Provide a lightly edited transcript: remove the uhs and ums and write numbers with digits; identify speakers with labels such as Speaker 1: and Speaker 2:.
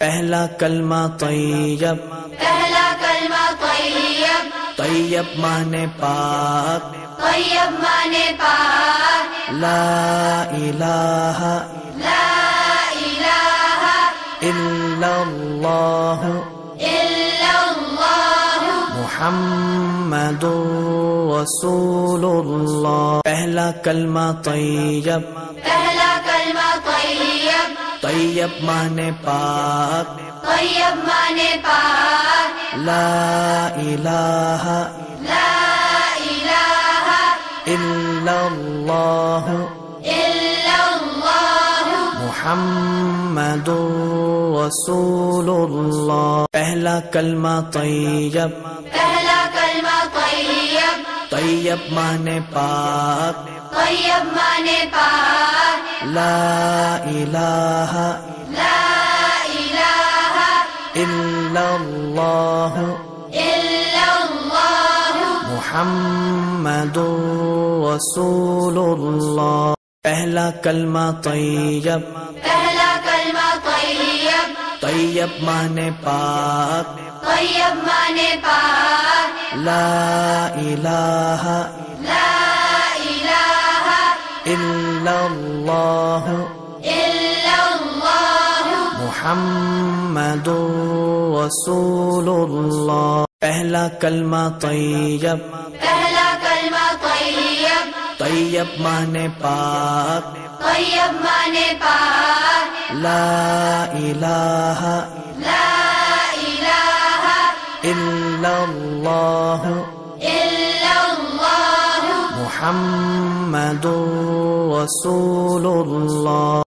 Speaker 1: پہلا کلمہ طیب،
Speaker 2: پہلا کلمہ طیب،
Speaker 1: طیب مانے پاک،
Speaker 2: طیب مانے پاک،
Speaker 1: لا الہ
Speaker 2: لا الہ
Speaker 1: الا اللہ
Speaker 2: الا اللہ
Speaker 1: محمد رسول اللہ۔ پہلا کلمہ طیب،
Speaker 2: پہلا کلمہ طیب،
Speaker 1: طیب مانے پاک،
Speaker 2: طیب مانے پاک،
Speaker 1: لا الہ
Speaker 2: لا الہ
Speaker 1: الا اللہ
Speaker 2: الا اللہ
Speaker 1: محمد رسول اللہ۔ پہلا کلمہ طیب،
Speaker 2: پہلا کلمہ طیب،
Speaker 1: طیب مانے پاک،
Speaker 2: طیب مانے پاک،
Speaker 1: لا الہ
Speaker 2: لا الہ
Speaker 1: الا اللہ
Speaker 2: الا اللہ
Speaker 1: محمد رسول اللہ۔ پہلا کلمہ طیب،
Speaker 2: پہلا کلمہ طیب،
Speaker 1: طیب مانے پاک،
Speaker 2: طیب مانے پاک،
Speaker 1: لا الہ
Speaker 2: لا الہ
Speaker 1: الا اللہ
Speaker 2: الا اللہ
Speaker 1: محمد رسول اللہ۔ پہلا کلمہ طیب،
Speaker 2: پہلا کلمہ طیب،
Speaker 1: طیب مانے پاک،
Speaker 2: طیب مانے پاک،
Speaker 1: لا الہ
Speaker 2: لا الہ
Speaker 1: الا اللہ
Speaker 2: الا اللہ
Speaker 1: محمد رسول اللہ۔